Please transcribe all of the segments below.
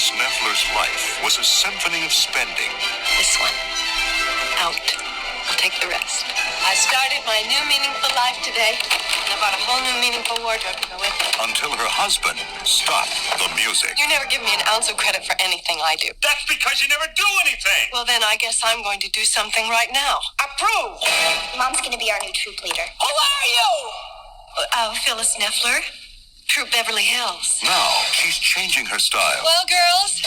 Phyllis Neffler's life was a symphony of spending. This one. Out. I'll take the rest. I started my new meaningful life today. And I bought a whole new meaningful wardrobe to go with it. Until her husband stopped the music. You never give me an ounce of credit for anything I do. That's because you never do anything. Well, then I guess I'm going to do something right now. Approve. Mom's going to be our new troop leader. Who are you? Phyllis Neffler. Troop Beverly Hills. Now, she's changing her style. Well, girls,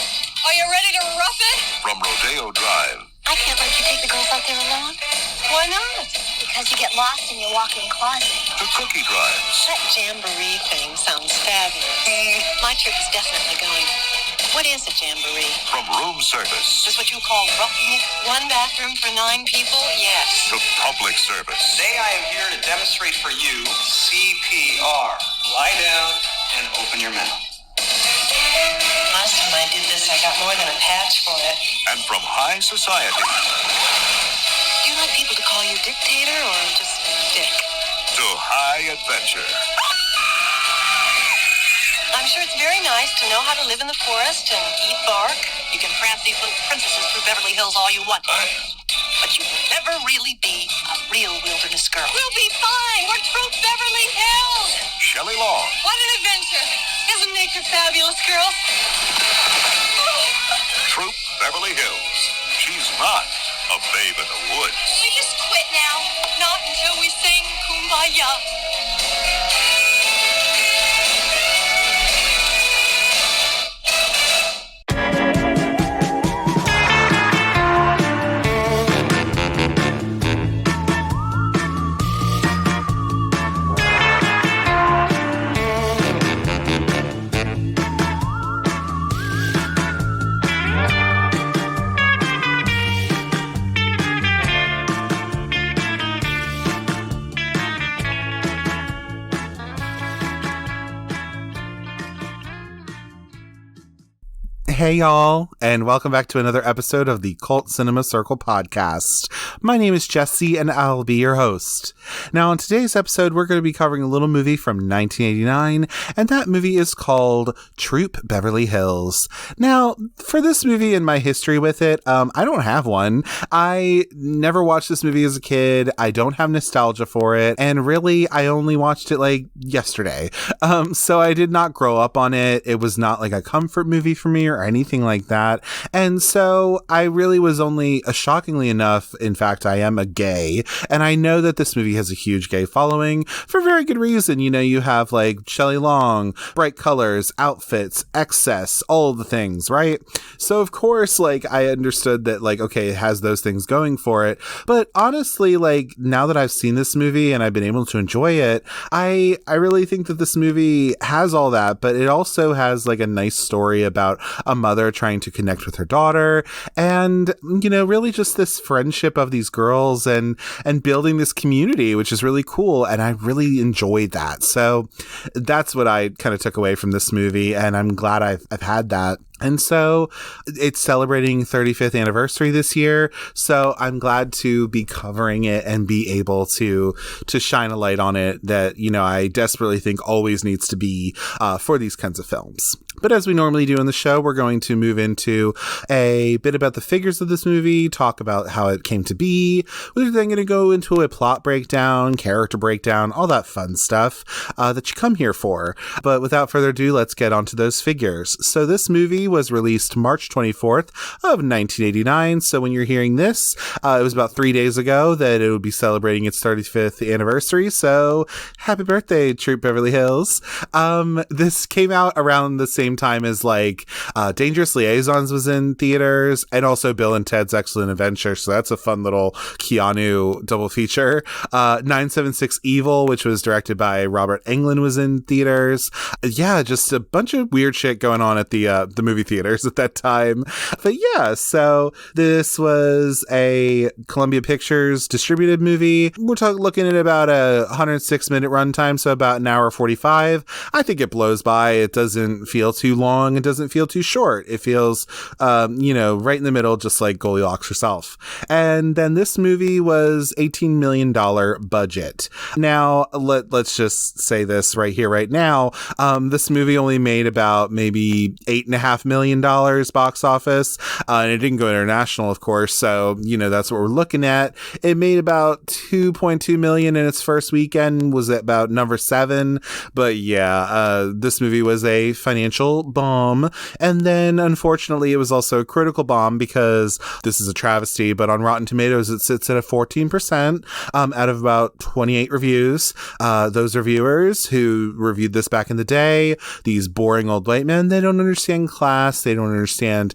are you ready to rough it? From Rodeo Drive. I can't let you take the girls out there alone. Why not? Because you get lost in your walk-in closet. To Cookie Drives. That jamboree thing sounds fabulous. My troop is definitely going. What is a jamboree? From Room Service. Is this what you call roughing it? One bathroom for 9 people? Yes. To Public Service. Today I am here to demonstrate for you CPR. Lie down and open your mouth. Last time I did this, I got more than a patch for it. And from High Society. Do you like people to call you dictator or just Dick? To High Adventure. I'm sure it's very nice to know how to live in the forest and eat bark. You can prance these little princesses through Beverly Hills all you want. But you will never really be a real wilderness girl. We'll be fine. We're Troop Beverly Hills. Shelley Long. What an adventure. Isn't nature fabulous, girls? Troop Beverly Hills. She's not a babe in the woods. We just quit now. Not until we sing Kumbaya. Hey y'all, and welcome back to another episode of the Cult Cinema Circle podcast. My name is Jesse, and I'll be your host. Now, in today's episode, we're going to be covering a little movie from 1989, and that movie is called Troop Beverly Hills. Now, for this movie and my history with it, I don't have one. I never watched this movie as a kid. I don't have nostalgia for it, and really, I only watched it like yesterday. So I did not grow up on it. It was not like a comfort movie for me or anything like that. And so I really was only, shockingly enough, in fact, I am a gay, and I know that this movie has a huge gay following for very good reason. You know, you have like Shelley Long, bright colors, outfits, excess, all of the things, right? So of course, like, I understood that, like, okay, it has those things going for it. But honestly, like, now that I've seen this movie and I've been able to enjoy it, I really think that this movie has all that, but it also has like a nice story about a mother trying to connect with her daughter, and, you know, really just this friendship of these girls and building this community, which is really cool. And I really enjoyed that. So that's what I kind of took away from this movie, and I'm glad I've had that. And so it's celebrating 35th anniversary this year. So I'm glad to be covering it and be able to shine a light on it that, you know, I desperately think always needs to be for these kinds of films. But as we normally do in the show, we're going to move into a bit about the figures of this movie, talk about how it came to be. We're then going to go into a plot breakdown, character breakdown, all that fun stuff that you come here for. But without further ado, let's get onto those figures. So this movie was released March 24th of 1989. So when you're hearing this, it was about 3 days ago that it would be celebrating its 35th anniversary. So happy birthday, Troop Beverly Hills. This came out around the same time as like Dangerous Liaisons was in theaters, and also Bill and Ted's Excellent Adventure. So that's a fun little Keanu double feature. 976 Evil, which was directed by Robert Englund, was in theaters. Yeah, just a bunch of weird shit going on at the movie theaters at that time. But yeah, so this was a Columbia Pictures distributed movie. We're looking at about a 106-minute runtime, so about an hour 45. I think it blows by. It doesn't feel too long. It doesn't feel too short. It feels, right in the middle, just like Goldilocks herself. And then this movie was $18 million budget. Now, let's just say this right here, right now. This movie only made about maybe $8.5 million box office. And it didn't go international, of course. So, that's what we're looking at. It made about $2.2 million in its first weekend, was at about number 7. But yeah, this movie was a financial bomb. And then, unfortunately, it was also a critical bomb because this is a travesty, but on Rotten Tomatoes, it sits at a 14% out of about 28 reviews. Those reviewers who reviewed this back in the day, these boring old white men, they don't understand class. They don't understand,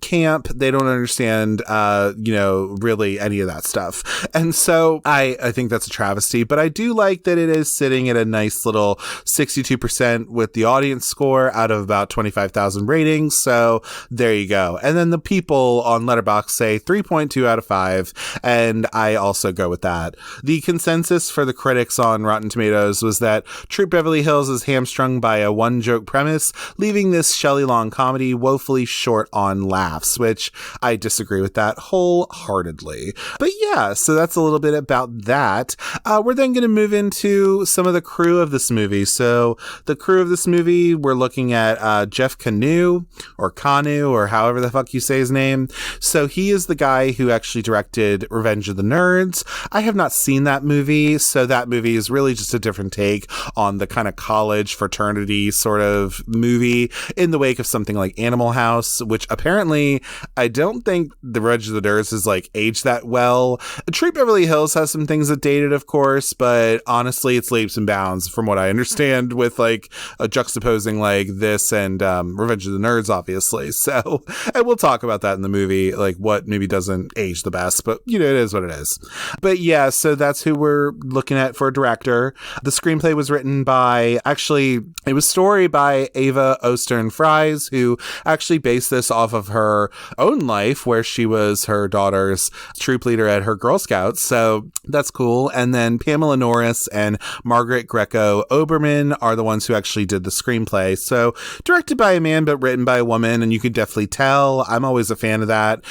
camp. They don't understand, really any of that stuff. And so I think that's a travesty, but I do like that it is sitting at a nice little 62% with the audience score out of about 25,000 ratings. So there you go. And then the people on Letterboxd say 3.2 out of 5. And I also go with that. The consensus for the critics on Rotten Tomatoes was that Troop Beverly Hills is hamstrung by a one-joke premise, leaving this Shelley Long comedy woefully short on laughs, which I disagree with that wholeheartedly. But yeah, so that's a little bit about that. We're then going to move into some of the crew of this movie. So the crew of this movie, we're looking at Jeff Kanew, or however the fuck you say his name. So he is the guy who actually directed Revenge of the Nerds. I have not seen that movie, so that movie is really just a different take on the kind of college fraternity sort of movie in the wake of something like Animal House, which apparently I don't think the Revenge of the Nerds is like aged that well. Troop Beverly Hills has some things that dated, of course, but honestly, it's leaps and bounds from what I understand with like a juxtaposing like this and Revenge of the Nerds, obviously. So, and we'll talk about that in the movie, like what maybe doesn't age the best, but it is what it is. But yeah, so that's who we're looking at for a director. The screenplay was written by, it was story by Ava Ostern Fries, who actually based this off of her own life, where she was her daughter's troop leader at her Girl Scouts. So that's cool. And then Pamela Norris and Margaret Oberman are the ones who actually did the screenplay. So directed by a man, but written by a woman. And you could definitely tell. I'm always a fan of that,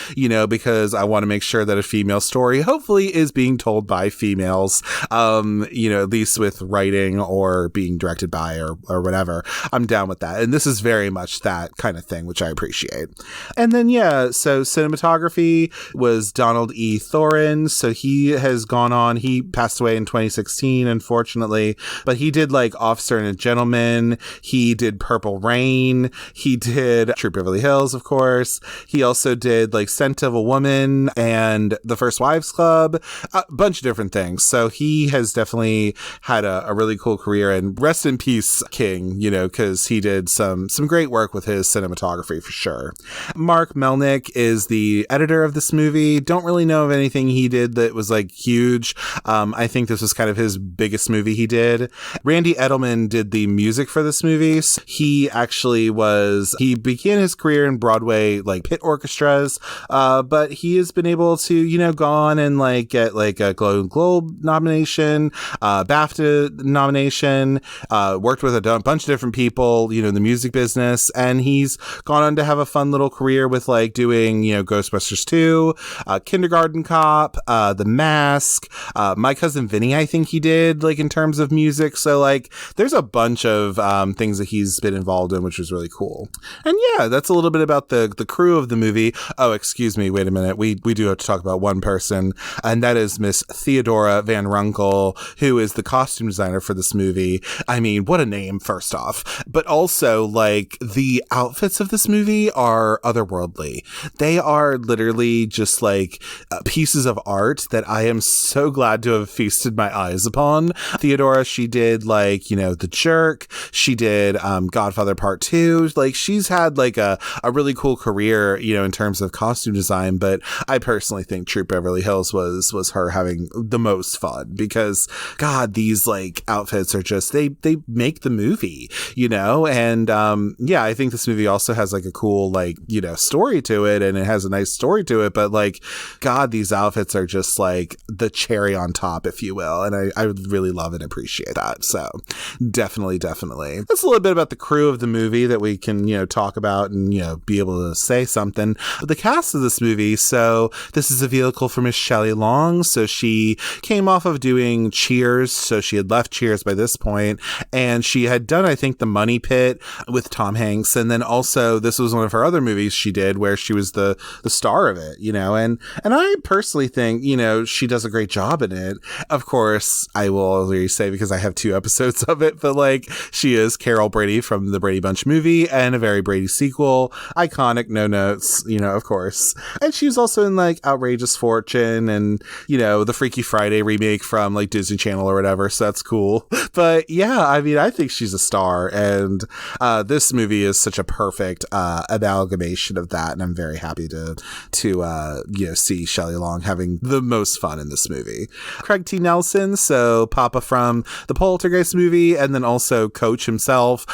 because I want to make sure that a female story hopefully is being told by females, at least with writing or being directed by or whatever. I'm down with that. And this is very much that kind of thing, which I appreciate. And then, yeah, so cinematography was Donald E. Thorin. So he has gone on. He passed away in 2016, unfortunately, but he did like Officer and a Gentleman. He did Purple Rain. He did Troop Beverly Hills, of course. He also did like Scent of a Woman and The First Wives Club, a bunch of different things. So he has definitely had a really cool career, and rest in peace, King, because he did some great work with his cinematography for sure. Mark Melnick is the editor of this movie. Don't really know of anything he did that was like huge. I think this was kind of his biggest movie he did. Randy Edelman did the music for this movie. He began his career in Broadway, like pit orchestras, but he has been able to, go on and like get like a Golden Globe nomination, BAFTA nomination, worked with a bunch of different people, in the music business. And he's gone on to have a fun little career with like doing, Ghostbusters 2, Kindergarten Cop, The Mask, My Cousin Vinny, I think he did like in terms of music. So like there's a bunch of things that he's been involved in, which was really cool. And yeah, that's a little bit about the crew of the movie. Oh, excuse me. Wait a minute. We do have to talk about one person, and that is Miss Theodora Van Runkel, who is the costume designer for this movie. I mean, what a name, first off, but also like the outfits of this movie are otherworldly. They are literally just like pieces of art that I am so glad to have feasted my eyes upon. Theodora, she did like, The Jerk. She did Godfather Part 2. Like she's had like a really cool career, in terms of costume design. But I personally think Troop Beverly Hills was her having the most fun, because God, these like outfits are just, they make the movie, and yeah, I think this movie also has like a cool like, story to it, and it has a nice story to it, but like, God, these outfits are just like the cherry on top, if you will. And I really love and appreciate that. So definitely. That's a little bit about the crew of the movie that we can, talk about and, be able to say something. But the cast of this movie, so this is a vehicle for Miss Shelley Long. So she came off of doing Cheers. So she had left Cheers by this point, and she had done, I think, The Money Pit with Tom Hanks thanks. And then also this was one of her other movies she did where she was the star of it, you know, and I personally think, you know, she does a great job in it. Of course, I will already say because I have 2 episodes of it, but like she is Carol Brady from the Brady Bunch movie and a Very Brady sequel. Iconic, no notes, you know, of course. And she was also in like Outrageous Fortune and, you know, the Freaky Friday remake from like Disney Channel or whatever. So that's cool. But yeah, I mean, I think she's a star, and this movie is such a perfect amalgamation of that. And I'm very happy to you know, see Shelley Long having the most fun in this movie. Craig T. Nelson, so Papa from the Poltergeist movie, and then also Coach himself,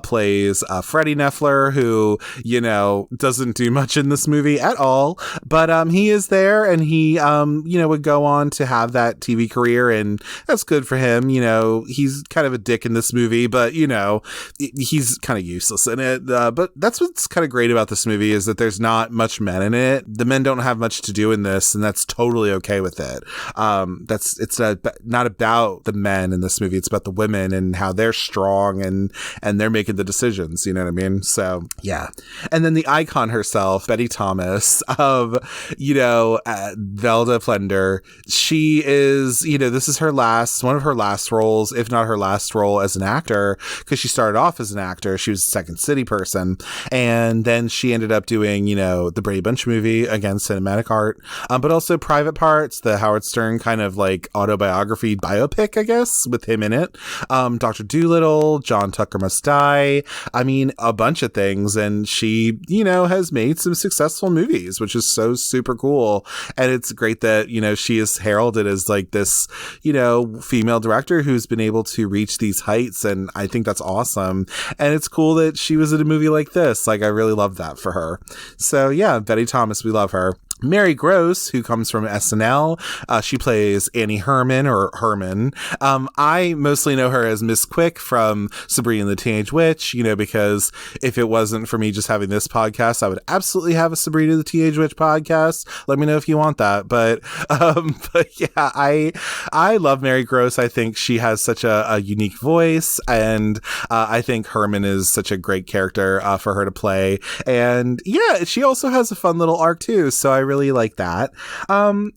plays Freddie Neffler, who, you know, doesn't do much in this movie at all, but he is there, and he you know, would go on to have that TV career, and that's good for him. You know, he's kind of a dick in this movie, but you know, he's kind of useless in it, but that's what's kind of great about this movie is that there's not much men in it. The men don't have much to do in this, and that's totally okay with it. It's not about the men in this movie, it's about the women and how they're strong and they're making the decisions, you know what I mean? So yeah. And then the icon herself, Betty Thomas of, you know, Velda Plender, she is, you know, this is one of her last roles, if not her last role as an actor, because she started off as an actor. She was a Second City person, and then she ended up doing, you know, the Brady Bunch movie, again, cinematic art, but also Private Parts, the Howard Stern kind of like autobiography biopic, I guess, with him in it, Dr. Dolittle, John Tucker Must Die, I mean, a bunch of things, and she, you know, has made some successful movies, which is so super cool. And it's great that, you know, she is heralded as like this, you know, female director who's been able to reach these heights, and I think that's awesome. And it's cool that she was in a movie like this. Like, I really love that for her. So yeah, Betty Thomas, we love her. Mary Gross, who comes from SNL, she plays Annie Herman, or Herman. I mostly know her as Miss Quick from Sabrina the Teenage Witch, you know, because if it wasn't for me just having this podcast, I would absolutely have a Sabrina the Teenage Witch podcast. Let me know if you want that. But yeah, I love Mary Gross. I think she has such a unique voice, and I think Herman is such a great character for her to play. And yeah, she also has a fun little arc too, so I really like that.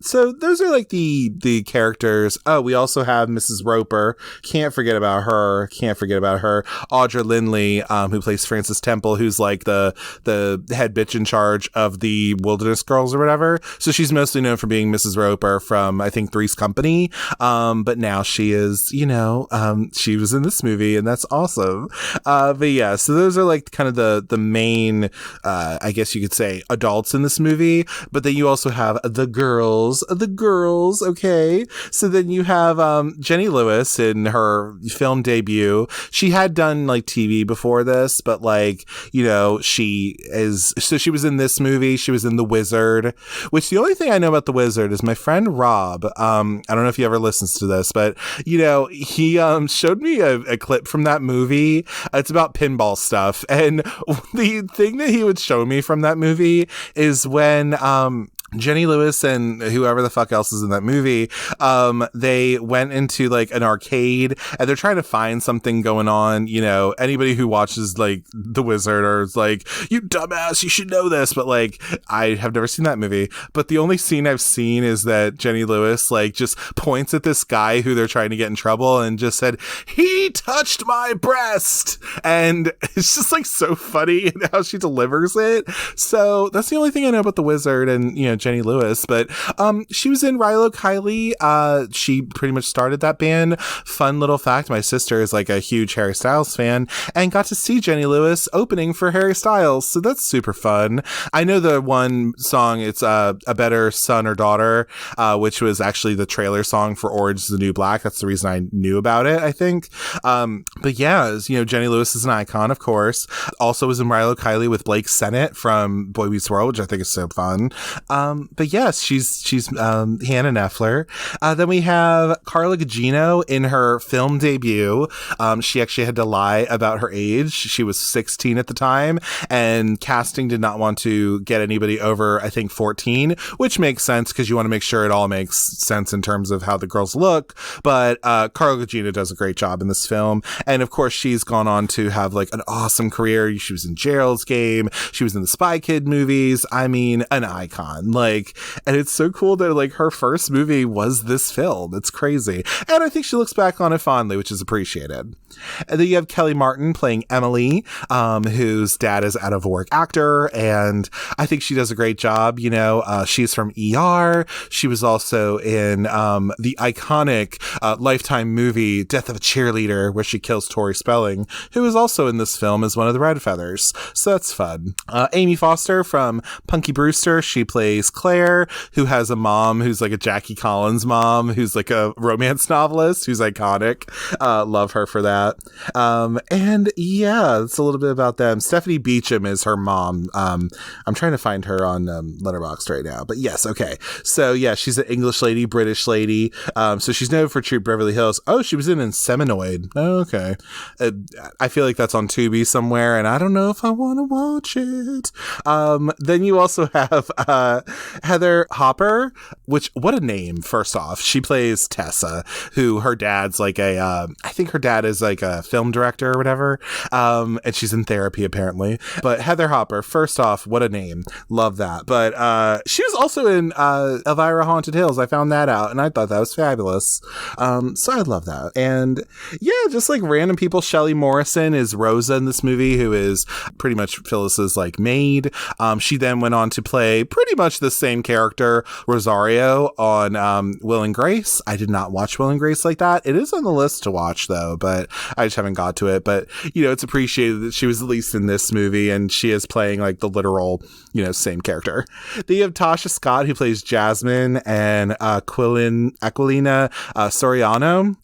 So those are like the characters. Oh, we also have Mrs. Roper. Can't forget about her. Audra Lindley, who plays Frances Temple, who's like the head bitch in charge of the Wilderness Girls or whatever. So she's mostly known for being Mrs. Roper from, I think, Three's Company. But now she is, you know, she was in this movie, and that's awesome. But yeah, so those are like kind of the main, I guess you could say, adults in this movie. But then you also have the girls, okay? So then you have Jenny Lewis in her film debut. She had done like TV before this, but like, you know, she was in this movie. She was in The Wizard, which the only thing I know about The Wizard is my friend Rob. I don't know if he ever listens to this, but you know, he showed me a clip from that movie. It's about pinball stuff. And the thing that he would show me from that movie is when Jenny Lewis and whoever the fuck else is in that movie, they went into like an arcade and they're trying to find something going on. You know, anybody who watches like The Wizard or is like, you dumbass, you should know this. But like, I have never seen that movie. But the only scene I've seen is that Jenny Lewis like just points at this guy who they're trying to get in trouble and just said, "He touched my breast." And it's just like so funny in how she delivers it. So that's the only thing I know about The Wizard and, you know, Jenny Lewis. But she was in Rilo Kiley. She pretty much started that band. Fun little fact, my sister is like a huge Harry Styles fan and got to see Jenny Lewis opening for Harry Styles, so that's super fun. I know the one song, it's A Better Son or Daughter, which was actually the trailer song for Orange is the New Black. That's the reason I knew about it, I think. But yeah, you know, Jenny Lewis is an icon, of course. Also was in Rilo Kiley with Blake Sennett from Boy Meets World, which I think is so fun. But yes, she's Hannah Neffler. Then we have Carla Gugino in her film debut. She actually had to lie about her age. She was 16 at the time, and casting did not want to get anybody over, I think, 14, which makes sense because you want to make sure it all makes sense in terms of how the girls look. But Carla Gugino does a great job in this film. And of course, she's gone on to have like an awesome career. She was in Gerald's Game. She was in the Spy Kid movies. I mean, an icon. Like, and it's so cool that like her first movie was this film. It's crazy. And I think she looks back on it fondly, which is appreciated. And then you have Kellie Martin playing Emily, whose dad is out of work actor. And I think she does a great job. You know, she's from ER. She was also in the iconic Lifetime movie Death of a Cheerleader, where she kills Tori Spelling, who is also in this film as one of the Red Feathers. So that's fun. Amy Foster from Punky Brewster. She plays Claire, who has a mom who's like a Jackie Collins mom, who's like a romance novelist, who's iconic. Love her for that. And yeah, it's a little bit about them. Stephanie Beacham is her mom. I'm trying to find her on Letterboxd right now, but yes. Okay. So yeah, she's an English lady, British lady. So she's known for Troop Beverly Hills. Oh, she was in Inseminoid. Oh, okay. I feel like that's on Tubi somewhere, and I don't know if I want to watch it. Then you also have Heather Hopper, which, what a name, first off. She plays Tessa, who her dad's like I think her dad is like a film director or whatever, and she's in therapy apparently. But Heather Hopper, first off, what a name. Love that. But she was also in Elvira Haunted Hills. I found that out, and I thought that was fabulous. So I love that. And yeah, just like random people. Shelley Morrison is Rosa in this movie, who is pretty much Phyllis's like maid. She then went on to play pretty much the same character, Rosario, on Will and Grace. I did not watch Will and Grace like that. It is on the list to watch though, but I just haven't got to it. But you know, it's appreciated that she was at least in this movie, and she is playing like the literal, you know, same character. Then you have Tasha Scott, who plays Jasmine, and Aquilina Soriano.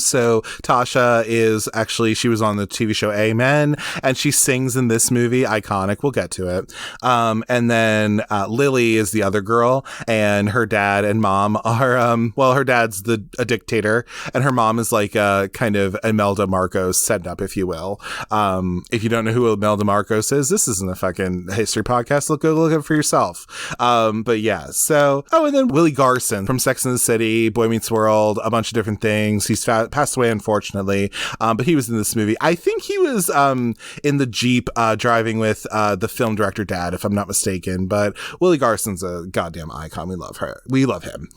So Tasha is actually, she was on the TV show Amen, and she sings in this movie. Iconic. We'll get to it. And then Lily is the other girl, and her dad and mom are, well, her dad's a dictator, and her mom is like a kind of Imelda Marcos set up, if you will. If you don't know who Imelda Marcos is, this isn't a fucking history podcast. Go look it for yourself. But yeah, so, oh, and then Willie Garson from Sex and the City, Boy Meets World, a bunch of different things. He's passed away, unfortunately, but he was in this movie. I think he was in the Jeep driving with the film director dad, if I'm not mistaken. But Willie Garson's a goddamn icon. We love her. We love him.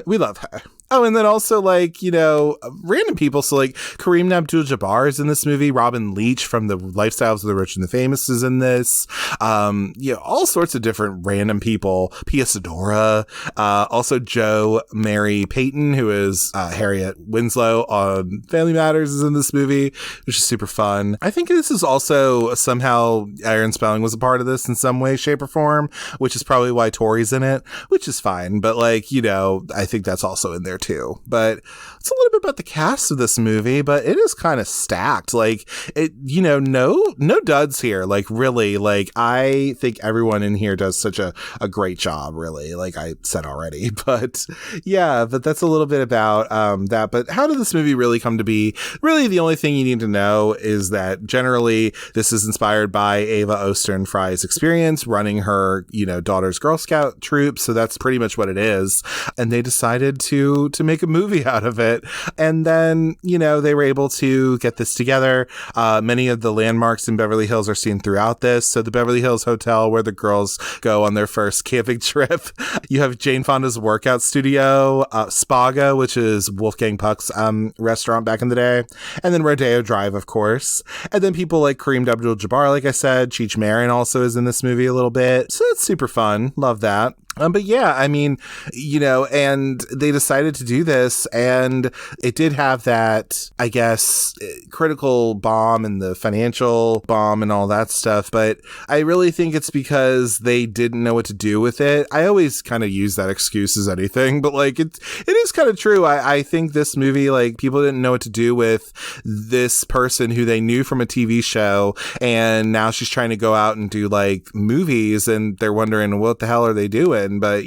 We love her. Oh, and then also, like, you know, random people. So, like, Kareem Abdul-Jabbar is in this movie. Robin Leach from The Lifestyles of the Rich and the Famous is in this. You know, all sorts of different random people. Pia Sedora. Also, Jo Mary Payton, who is Harriet Winslow on Family Matters, is in this movie, which is super fun. I think this is also somehow Aaron Spelling was a part of this in some way, shape, or form, which is probably why Tori's in it, which is fine. But, like, you know, I think that's also in there too. But it's a little bit about the cast of this movie, but it is kind of stacked. Like, it, you know, no duds here. Like, really, like, I think everyone in here does such a great job, really, like I said already. But yeah, but that's a little bit about that. But how did this movie really come to be? Really, the only thing you need to know is that generally this is inspired by Ava Ostern Fries' experience running her, you know, daughter's Girl Scout troop. So that's pretty much what it is. And they decided to make a movie out of it. And then, you know, they were able to get this together. Many of the landmarks in Beverly Hills are seen throughout this. So the Beverly Hills Hotel, where the girls go on their first camping trip. You have Jane Fonda's workout studio, Spaga, which is Wolfgang Puck's restaurant back in the day. And then Rodeo Drive, of course. And then people like Kareem Abdul-Jabbar, like I said. Cheech Marin also is in this movie a little bit. So it's super fun. Love that. But yeah, I mean, you know, and they decided to do this, and it did have that, I guess, critical bomb and the financial bomb and all that stuff. But I really think it's because they didn't know what to do with it. I always kind of use that excuse as anything, but like it is kind of true. I think this movie, like, people didn't know what to do with this person who they knew from a TV show, and now she's trying to go out and do like movies, and they're wondering what the hell are they doing? happen. But,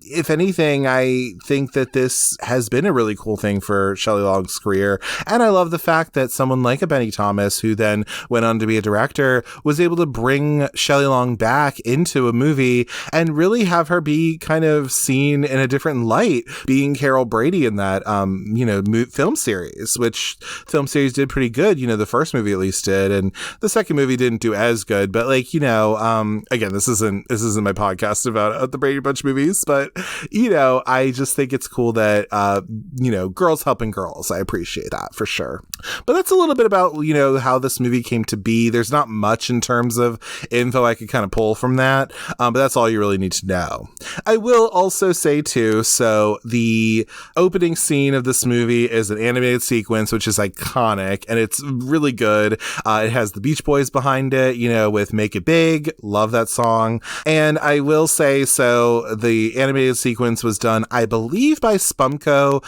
if anything, I think that this has been a really cool thing for Shelley Long's career. And I love the fact that someone like a Benny Thomas, who then went on to be a director, was able to bring Shelley Long back into a movie and really have her be kind of seen in a different light, being Carol Brady in that, film series, which film series did pretty good. The first movie at least did, and the second movie didn't do as good. But again, this isn't my podcast about the Brady Bunch movies, but I just think it's cool that girls helping girls. I appreciate that for sure. But that's a little bit about how this movie came to be. There's not much in terms of info I could kind of pull from that, but that's all you really need to know. I will also say too, so the opening scene of this movie is an animated sequence, which is iconic, and it's really good. It has the Beach Boys behind it, with Make It Big. Love that song. And I will say, so the animated sequence was done, I believe, by Spumco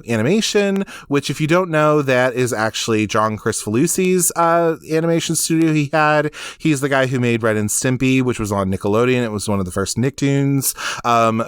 Animation, which, if you don't know, that is actually John Kricfalusi's animation studio he had. He's the guy who made Ren and Stimpy, which was on Nickelodeon. It was one of the first Nicktoons.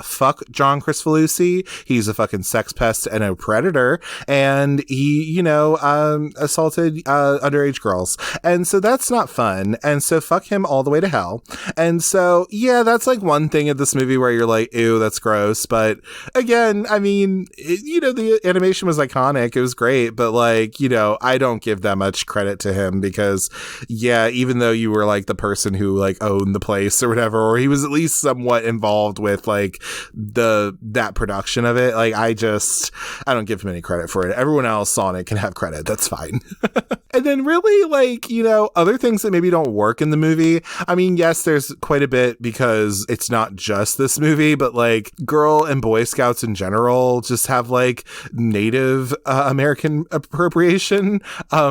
Fuck John Kricfalusi. He's a fucking sex pest and a predator, and he, assaulted underage girls. And so that's not fun. And so fuck him all the way to hell. And so, yeah, that's one thing of this movie where you're like, ew, that's gross. But again, I mean, the animation was iconic. It was great. But I don't give that much credit to him because, yeah, even though you were the person who owned the place or whatever, or he was at least somewhat involved with that production of it, I don't give him any credit for it. Everyone else on it can have credit. That's fine. And then really other things that maybe don't work in the movie. I mean, yes, there's quite a bit because it's not just this movie, but Girl and Boy Scouts in general just have Native American appropriation.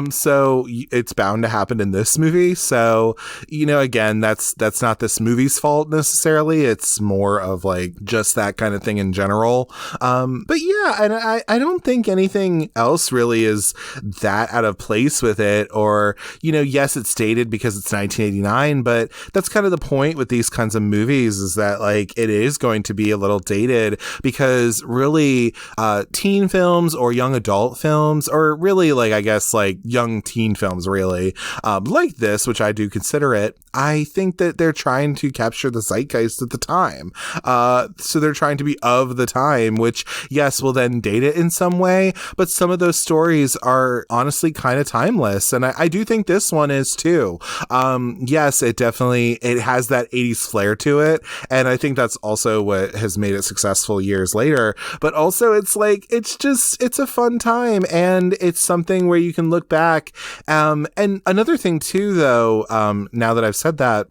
So it's bound to happen in this movie. So, again, that's not this movie's fault necessarily. It's more of just that kind of thing in general. But yeah, and I don't think anything else really is that out of place with it, or, yes, it's dated because it's 1989, but that's kind of the point with these kinds of movies, is that it is going to be a little dated because really teen films or young adult films, or really I guess young teen films really, like this, which I do consider it, I think that they're trying to capture the zeitgeist at the time. So they're trying to be of the time, which, yes, will then date it in some way, but some of those stories are honestly kind of timeless. And I do think this one is too. Yes, it has that 80s flair to it. And I think that's also what has made it successful years later. But also it's it's a fun time, and it's something where you can look back. And another thing too, though, now that I've said that,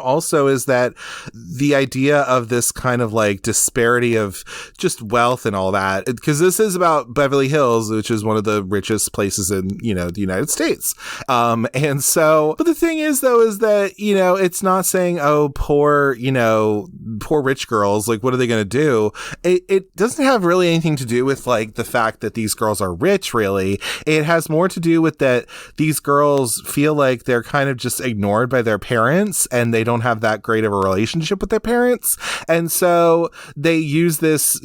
also is that the idea of this kind of disparity of just wealth and all that, because this is about Beverly Hills, which is one of the richest places in, the United States. And so, but the thing is though, is that, it's not saying, oh, poor rich girls, what are they going to do? It doesn't have really anything to do with the fact that these girls are rich, really. It has more to do with that these girls feel like they're kind of just ignored by their parents, and they don't have that great of a relationship with their parents. And so they use this,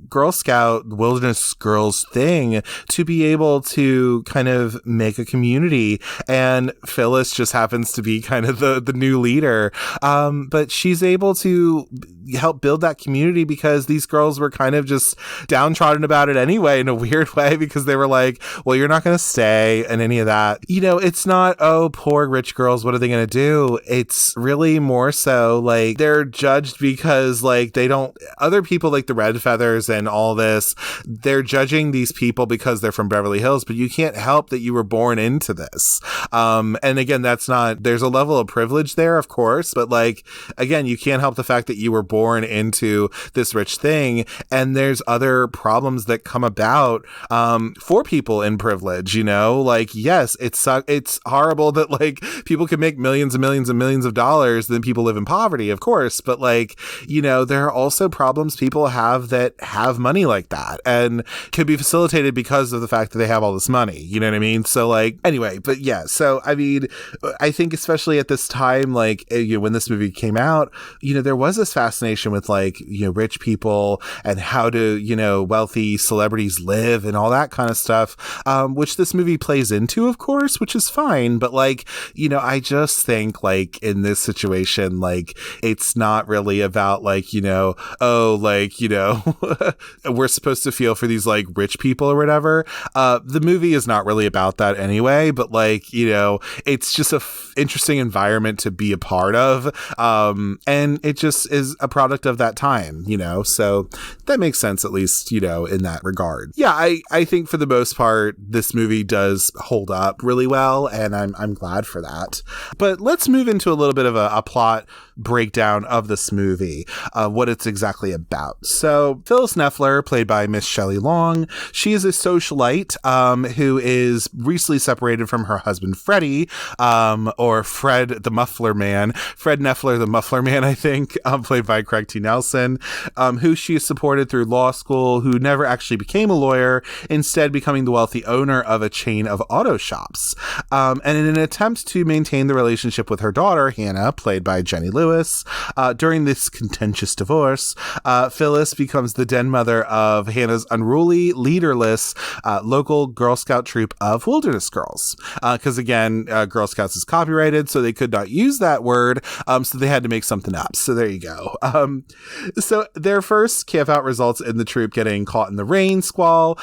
Girl Scout Wilderness Girls thing to be able to kind of make a community. And Phyllis just happens to be kind of the new leader. But she's able to help build that community because these girls were kind of just downtrodden about it anyway, in a weird way, because they were like, well, you're not going to stay and any of that. It's not, oh, poor rich girls, what are they going to do? It's really more so they're judged because they don't, other people like the Red Feathers and all this, they're judging these people because they're from Beverly Hills, but you can't help that you were born into this. And again, that's not, there's a level of privilege there, of course, but again, you can't help the fact that you were born born into this rich thing, and there's other problems that come about for people in privilege, you know? Like, yes, it's horrible that, like, people can make millions and millions and millions of dollars, then people live in poverty, of course, but, like, you know, there are also problems people have that have money like that and could be facilitated because of the fact that they have all this money, you know what I mean? So, like, anyway, but yeah, so I mean, I think especially at this time, like, you know, when this movie came out, you know, there was this fascination with, like, you know, rich people and how do, you know, wealthy celebrities live and all that kind of stuff, which this movie plays into, of course, which is fine. But, like, you know, I just think, like, in this situation, like, it's not really about, like, you know, oh, like, you know, we're supposed to feel for these, like, rich people or whatever. The movie is not really about that anyway, but, like, you know, it's just a interesting environment to be a part of. And it just is a product of that time, you know, so that makes sense, at least, you know, in that regard. Yeah, I think for the most part, this movie does hold up really well, and I'm glad for that. But let's move into a little bit of a plot breakdown of this movie, what it's exactly about. So Phyllis Neffler, played by Miss Shelley Long, she is a socialite who is recently separated from her husband Freddie, or Fred the Muffler Man, Fred Neffler the Muffler Man, I think, played by Craig T. Nelson, who she has supported through law school, who never actually became a lawyer, instead becoming the wealthy owner of a chain of auto shops. And in an attempt to maintain the relationship with her daughter, Hannah, played by Jenny Lewis, during this contentious divorce, Phyllis becomes the den mother of Hannah's unruly, leaderless local Girl Scout troop of Wilderness Girls. Because again, Girl Scouts is copyrighted, so they could not use that word, so they had to make something up. So there you go. So their first campout results in the troop getting caught in the rain squall,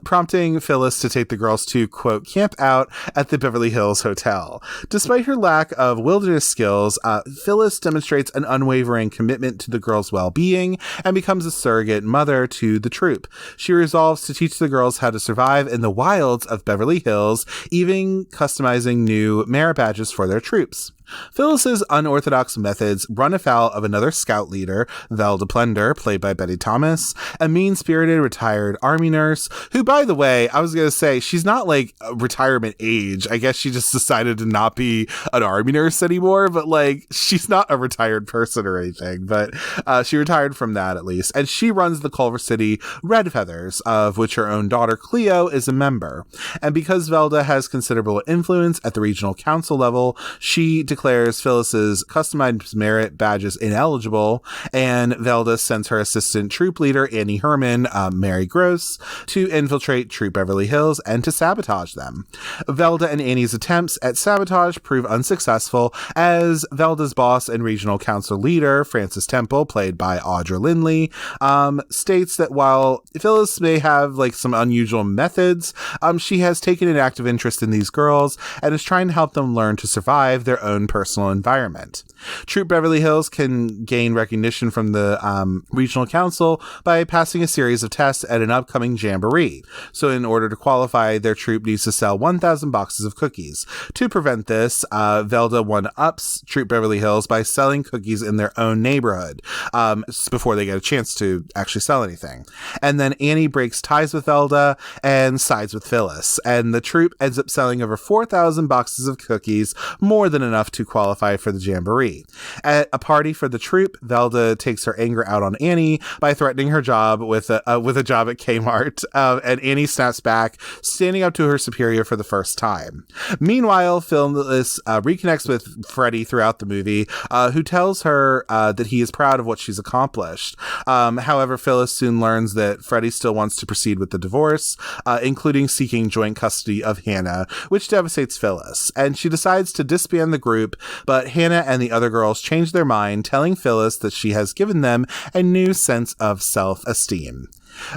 prompting Phyllis to take the girls to, quote, camp out at the Beverly Hills Hotel. Despite her lack of wilderness skills, Phyllis demonstrates an unwavering commitment to the girls' well-being and becomes a surrogate mother to the troop. She resolves to teach the girls how to survive in the wilds of Beverly Hills, even customizing new merit badges for their troops. Phyllis's unorthodox methods run afoul of another scout leader, Velda Plender, played by Betty Thomas, a mean-spirited retired army nurse, who, by the way, I was going to say, she's not like a retirement age. I guess she just decided to not be an army nurse anymore, but like, she's not a retired person or anything, but she retired from that at least. And she runs the Culver City Red Feathers, of which her own daughter Cleo is a member. And because Velda has considerable influence at the regional council level, she declares Phyllis's customized merit badges ineligible, and Velda sends her assistant troop leader, Annie Herman, Mary Gross, to infiltrate Troop Beverly Hills and to sabotage them. Velda and Annie's attempts at sabotage prove unsuccessful, as Velda's boss and regional council leader, Frances Temple, played by Audra Lindley, states that while Phyllis may have like some unusual methods, she has taken an active interest in these girls and is trying to help them learn to survive their own personal environment. Troop Beverly Hills can gain recognition from the regional council by passing a series of tests at an upcoming jamboree. So in order to qualify, their troop needs to sell 1,000 boxes of cookies. To prevent this, Velda one-ups Troop Beverly Hills by selling cookies in their own neighborhood before they get a chance to actually sell anything. And then Annie breaks ties with Velda and sides with Phyllis, and the troop ends up selling over 4,000 boxes of cookies, more than enough to qualify for the jamboree. At a party for the troop, Velda takes her anger out on Annie by threatening her job with a job at Kmart, and Annie snaps back, standing up to her superior for the first time. Meanwhile, Phyllis reconnects with Freddie throughout the movie, who tells her that he is proud of what she's accomplished. However, Phyllis soon learns that Freddie still wants to proceed with the divorce, including seeking joint custody of Hannah, which devastates Phyllis, and she decides to disband the group, but Hannah and the other girls change their mind, telling Phyllis that she has given them a new sense of self-esteem.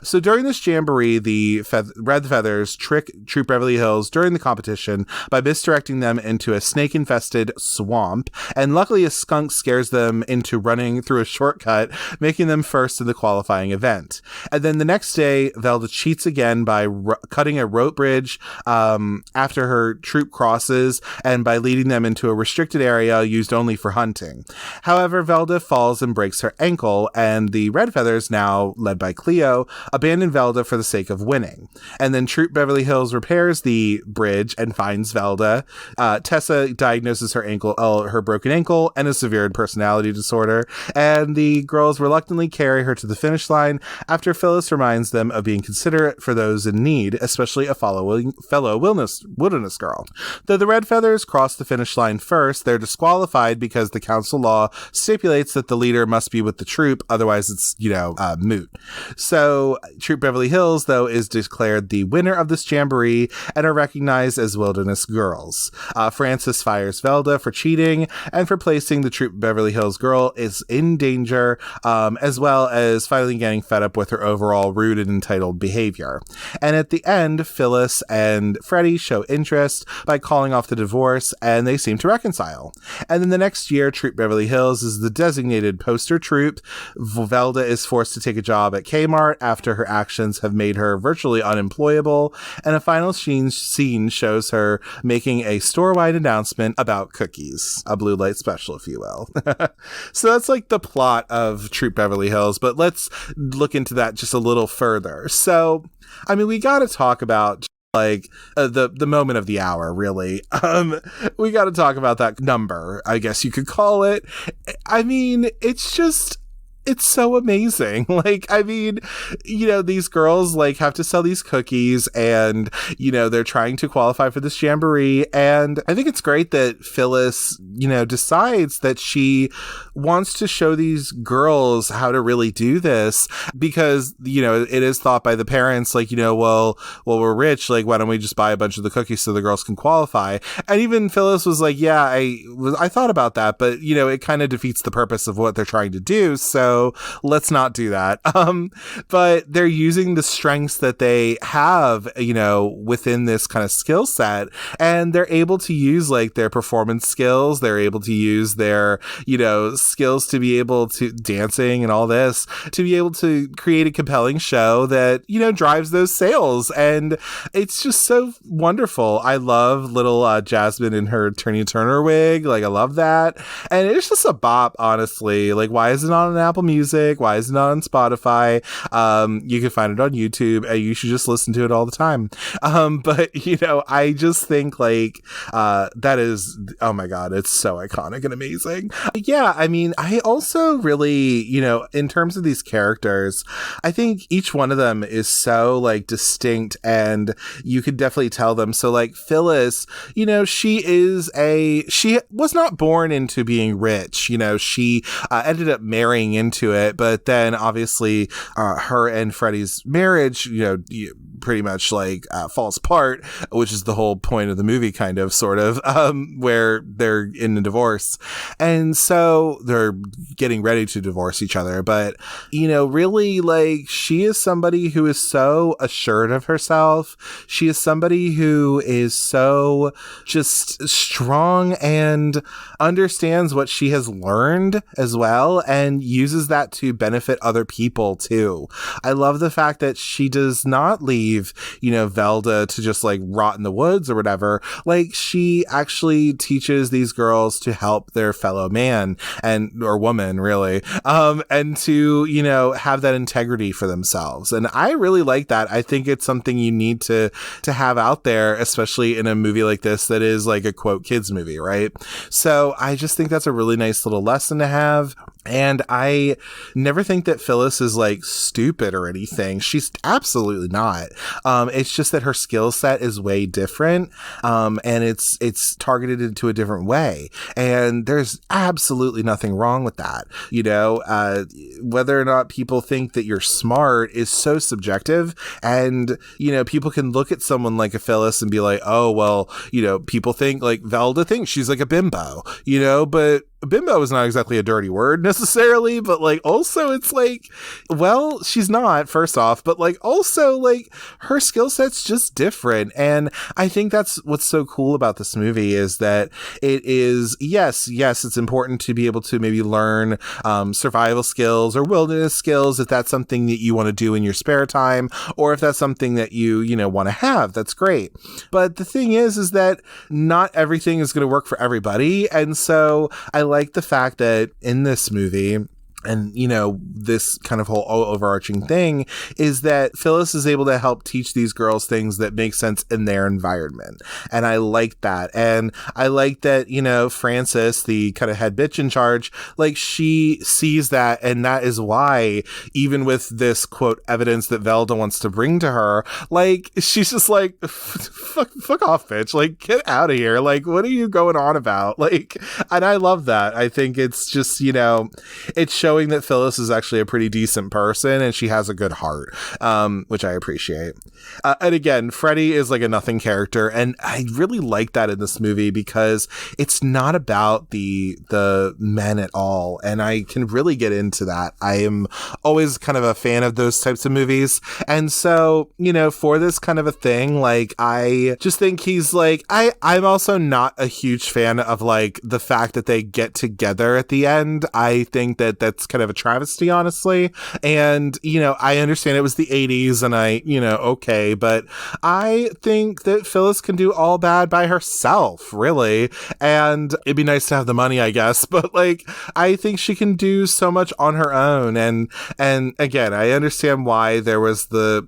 So during this jamboree, the Red Feathers trick Troop Beverly Hills during the competition by misdirecting them into a snake-infested swamp, and luckily a skunk scares them into running through a shortcut, making them first in the qualifying event. And then the next day, Velda cheats again by cutting a rope bridge after her troop crosses, and by leading them into a restricted area used only for hunting. However, Velda falls and breaks her ankle, and the Red Feathers, now led by Cleo, abandon Velda for the sake of winning. And then Troop Beverly Hills repairs the bridge and finds Velda. Tessa diagnoses her broken ankle and a severe personality disorder, and the girls reluctantly carry her to the finish line after Phyllis reminds them of being considerate for those in need, especially a fellow wilderness girl. Though the Red Feathers cross the finish line first, they're disqualified because the council law stipulates that the leader must be with the troop, otherwise it's, moot. So Troop Beverly Hills, though, is declared the winner of this jamboree and are recognized as wilderness girls. Frances fires Velda for cheating and for placing the Troop Beverly Hills girl is in danger, as well as finally getting fed up with her overall rude and entitled behavior. And at the end, Phyllis and Freddie show interest by calling off the divorce, and they seem to reconcile. And then the next year, Troop Beverly Hills is the designated poster troop. Velda is forced to take a job at Kmart after her actions have made her virtually unemployable, and a final scene shows her making a store-wide announcement about cookies, a blue light special, if you will. So that's like the plot of Troop Beverly Hills, but let's look into that just a little further. So, I mean, we got to talk about the moment of the hour, really. We got to talk about that number, I guess you could call it. I mean, it's so amazing. These girls have to sell these cookies, and, they're trying to qualify for this jamboree. And I think it's great that Phyllis, decides that she wants to show these girls how to really do this, because, it is thought by the parents, well, we're rich. Why don't we just buy a bunch of the cookies so the girls can qualify? And even Phyllis was like, yeah, I thought about that, but, it kind of defeats the purpose of what they're trying to do. So let's not do that. But they're using the strengths that they have, within this kind of skill set, and they're able to use their performance skills. They're able to use their, skills to be able to dancing and all this to be able to create a compelling show that, drives those sales. And it's just so wonderful. I love little Jasmine in her Tiny Turner wig. I love that. And it's just a bop, honestly. Why is it not on Apple Music? Why is it not on Spotify? You can find it on YouTube, and you should just listen to it all the time. But I just think that is, oh my God, it's so iconic and amazing. Yeah, I mean, I also really, in terms of these characters, I think each one of them is so distinct, and you could definitely tell them. So Phyllis, she was not born into being rich. She ended up marrying into it, but then obviously her and Freddie's marriage, pretty much falls apart, which is the whole point of the movie, kind of, sort of, where they're in a divorce. And so they're getting ready to divorce each other. But, really, she is somebody who is so assured of herself. She is somebody who is so just strong and understands what she has learned as well, and uses that to benefit other people too. I love the fact that she does not leave, Velda to just rot in the woods or whatever. She actually teaches these girls to help their fellow man or woman, really, and to, have that integrity for themselves. And I really like that. I think it's something you need to have out there, especially in a movie like this that is a quote kids movie, right? So I just think that's a really nice little lesson to have. And I never think that Phyllis is stupid or anything. She's absolutely not. It's just that her skill set is way different. And it's targeted into a different way. And there's absolutely nothing wrong with that. Whether or not people think that you're smart is so subjective. And, people can look at someone like a Phyllis and be like, oh, well, people think Velda thinks she's a bimbo, but bimbo is not exactly a dirty word necessarily, but like also it's like, well, she's not, first off, but like also like her skill set's just different. And I think that's what's so cool about this movie is that it is, yes, it's important to be able to maybe learn survival skills or wilderness skills if that's something that you want to do in your spare time, or if that's something that you want to have, that's great. But the thing is that not everything is going to work for everybody. And so I like the fact that in this movie, and, this kind of whole overarching thing is that Phyllis is able to help teach these girls things that make sense in their environment. And I like that. And I like that, Frances, the kind of head bitch in charge, like she sees that. And that is why, even with this quote evidence that Velda wants to bring to her, like, she's just like, fuck off, bitch. Like, get out of here. Like, what are you going on about? Like, and I love that. I think it's just, it's showing that Phyllis is actually a pretty decent person and she has a good heart, which I appreciate. And again, Freddie is like a nothing character, and I really like that in this movie because it's not about the men at all, and I can really get into that. I am always kind of a fan of those types of movies, and so for this kind of a thing, like I just think he's like I'm also not a huge fan of like the fact that they get together at the end. I think that that's kind of a travesty, honestly. And, I understand it was the 80s and okay, but I think that Phyllis can do all bad by herself, really. And it'd be nice to have the money, I guess, but like, I think she can do so much on her own. And again, I understand why there was the,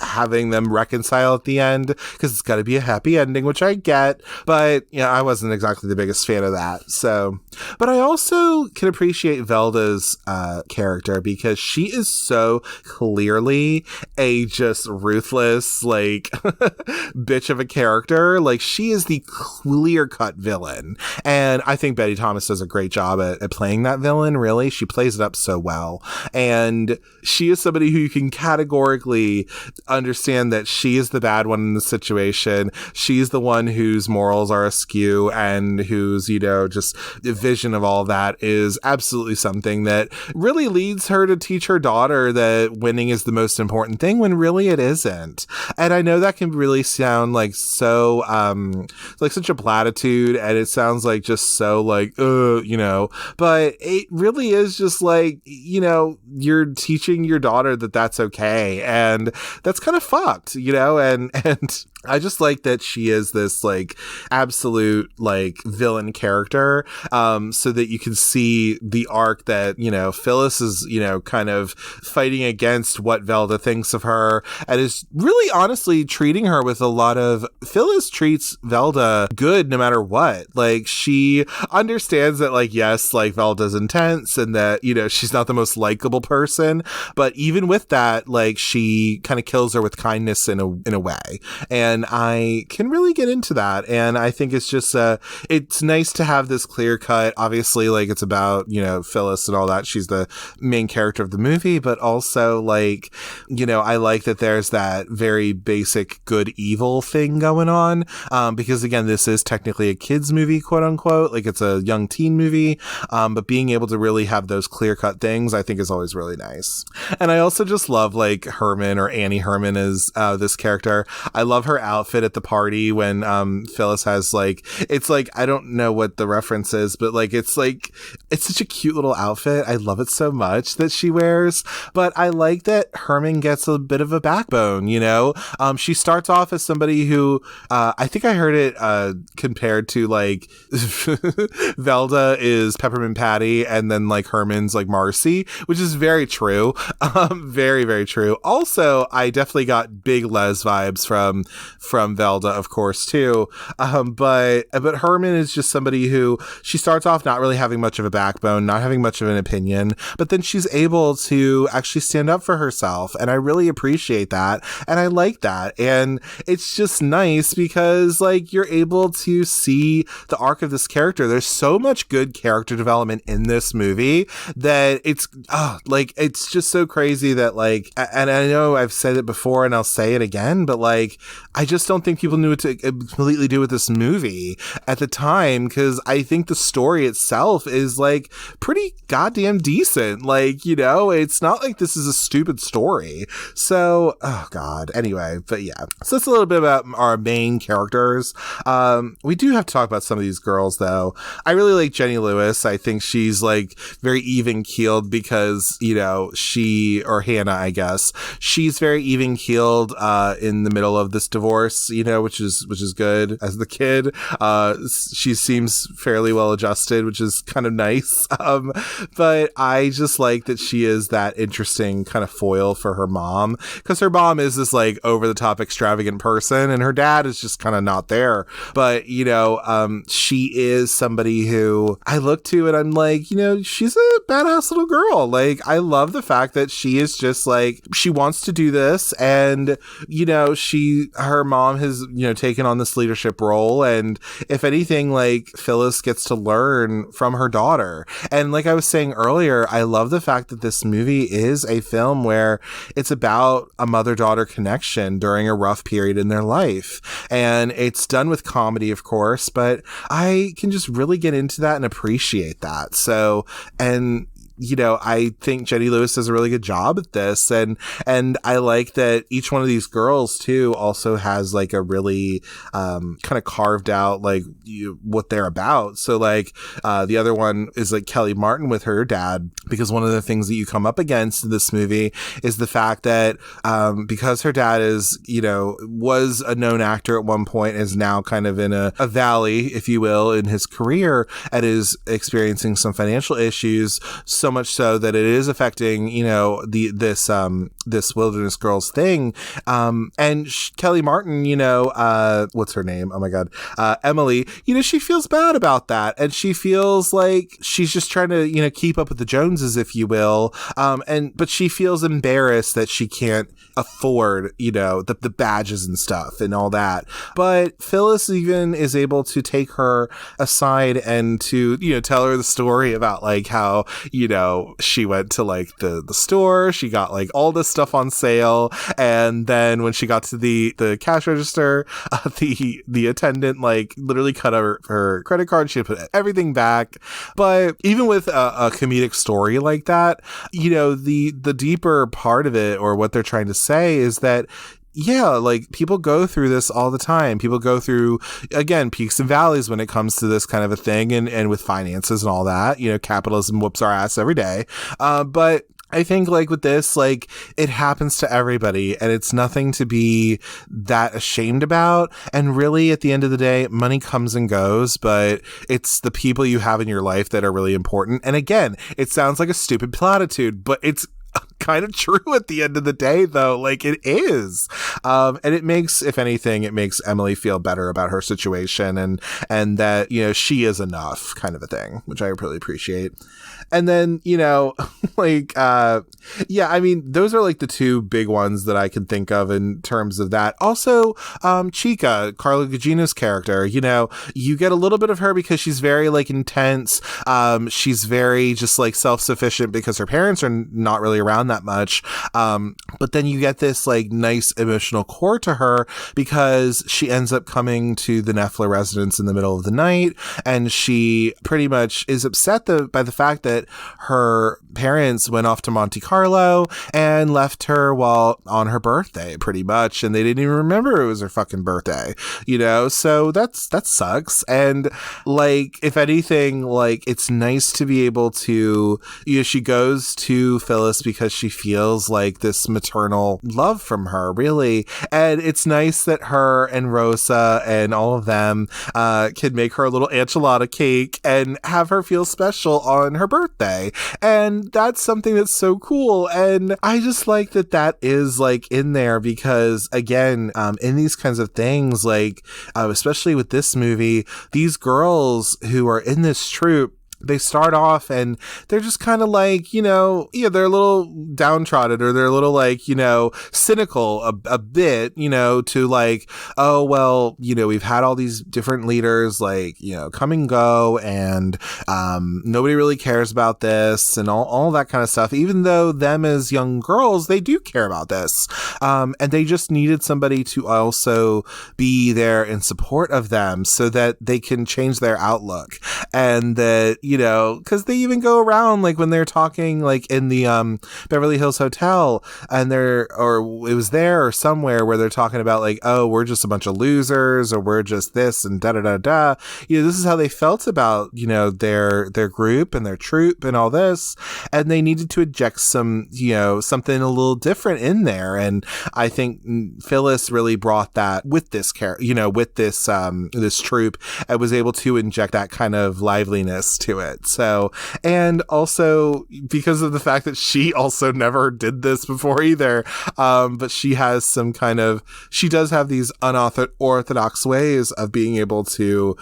having them reconcile at the end, because it's got to be a happy ending, which I get, but I wasn't exactly the biggest fan of that. So, but I also can appreciate Velda's character because she is so clearly a just ruthless, like, bitch of a character. Like, she is the clear-cut villain. And I think Betty Thomas does a great job at playing that villain, really. She plays it up so well. And she is somebody who you can categorically understand that she is the bad one in the situation. She's the one whose morals are askew and whose, just vision of all that is absolutely something that really leads her to teach her daughter that winning is the most important thing when really it isn't. And I know that can really sound like so, like such a platitude, and it sounds like just so like, but it really is just like, you're teaching your daughter that that's okay. And that's kind of fucked, and I just like that she is this like absolute like villain character, so that you can see the arc that, Phyllis is, kind of fighting against what Velda thinks of her and is really honestly treating her with a lot of, Phyllis treats Velda good no matter what. Like, she understands that, like, yes, like Velda's intense and that, she's not the most likable person, but even with that, like, she kind of kills her with kindness in a way. And I can really get into that. And I think it's just, it's nice to have this clear cut. Obviously, like, it's about, Phyllis and all that. She's the main character of the movie, but also, like, I like that there's that very basic good evil thing going on. Because again, this is technically a kid's movie, quote unquote. Like, it's a young teen movie. But being able to really have those clear cut things, I think is always really nice. And I also just love, like, Herman, or Annie Herman is this character. I love her outfit at the party when Phyllis has, like, it's like, I don't know what the reference is, but like, it's such a cute little outfit. I love it so much that she wears. But I like that Herman gets a bit of a backbone, she starts off as somebody who I think I heard it compared to, like, Velda is Peppermint Patty and then, like, Herman's like Marcy, which is very true. Very, very true. Also, I definitely got big Les vibes from Velda, of course, too. But Herman is just somebody who, she starts off not really having much of a backbone, not having much of an opinion, but then she's able to actually stand up for herself. And I really appreciate that. And I like that. And it's just nice because, like, you're able to see the arc of this character. There's so much good character development in this movie that it's just so crazy that, like, and I know I've said it before and I'll say it again, but like, I just don't think people knew what to completely do with this movie at the time, because I think the story itself is like pretty goddamn decent. Like, you know, it's not like this is a stupid story. So, oh God. Anyway, but yeah. So that's a little bit about our main characters. We do have to talk about some of these girls, though. I really like Jenny Lewis. I think she's like very even keeled because, you know, or Hannah, I guess, she's very even keeled in the middle of this divorce, you know, which is good. As the kid, she seems fairly well adjusted, which is kind of nice. But I just like that she is that interesting kind of foil for her mom, because her mom is this like over the top extravagant person and her dad is just kind of not there. But, you know, she is somebody who I look to and I'm like, you know, she's a badass little girl. Like, I love the fact that she is just like, she wants to do this, and, you know, her mom has, you know, taken on this leadership role, and if anything, like, Phyllis gets to learn from her daughter. And like I was saying earlier, I love the fact that this movie is a film where it's about a mother-daughter connection during a rough period in their life, and it's done with comedy, of course, but I can just really get into that and appreciate that. So, and you know, I think Jenny Lewis does a really good job at this, and I like that each one of these girls too also has like a really kind of carved out like what they're about. So like the other one is like Kellie Martin with her dad, because one of the things that you come up against in this movie is the fact that because her dad is, you know, was a known actor at one point, is now kind of in a valley, if you will, in his career, and is experiencing some financial issues. So much so that it is affecting, you know, this Wilderness Girls thing. And Kellie Martin, you know, what's her name? Oh my God. Emily, you know, she feels bad about that. And she feels like she's just trying to, you know, keep up with the Joneses, if you will. But she feels embarrassed that she can't afford, you know, the badges and stuff and all that. But Phyllis even is able to take her aside and to, you know, tell her the story about like how, you know, she went to like the store, she got like all this stuff on sale, and then when she got to the cash register, the attendant like literally cut her credit card. She put everything back. But even with a comedic story like that, you know, the deeper part of it, or what they're trying to say, is that yeah, like people go through this all the time. People go through, again, peaks and valleys when it comes to this kind of a thing, and with finances and all that. You know, capitalism whoops our ass every day. But I think like with this, like it happens to everybody, and it's nothing to be that ashamed about. And really, at the end of the day, money comes and goes, but it's the people you have in your life that are really important. And again, it sounds like a stupid platitude, but it's kind of true at the end of the day, though. Like it is. And it makes, if anything, it makes Emily feel better about her situation, and that, you know, she is enough, kind of a thing, which I really appreciate. And then, you know, like, yeah, I mean, those are like the two big ones that I can think of in terms of that. Also, Chica, Carla Gugino's character, you know, you get a little bit of her because she's very like intense. She's very just like self-sufficient because her parents are not really around that much. But then you get this like nice emotional core to her because she ends up coming to the Neffler residence in the middle of the night, and she pretty much is upset by the fact that her parents went off to Monte Carlo and left her while on her birthday, pretty much, and they didn't even remember it was her fucking birthday, you know. So that sucks. And like, if anything, like it's nice to be able to, you know, she goes to Phyllis because she feels like this maternal love from her, really. And it's nice that her and Rosa and all of them can make her a little enchilada cake and have her feel special on her birthday. And that's something that's so cool. And I just like that is like in there because, again, in these kinds of things, like especially with this movie, these girls who are in this troupe, they start off and they're just kind of like, they're a little downtrodden, or they're a little like, cynical a bit, to like, oh, well, we've had all these different leaders like, come and go, and nobody really cares about this and all that kind of stuff, even though them as young girls, they do care about this. And they just needed somebody to also be there in support of them so that they can change their outlook. And that, because they even go around like when they're talking like in the Beverly Hills Hotel, and it was there or somewhere where they're talking about like, oh, we're just a bunch of losers, or we're just this and da da da da. This is how they felt about their group and their troop and all this, and they needed to inject some something a little different in there. And I think Phyllis really brought that with this with this troop, and was able to inject that kind of liveliness to it. So, and also because of the fact that she also never did this before either, but she has she does have these unorthodox ways of being able to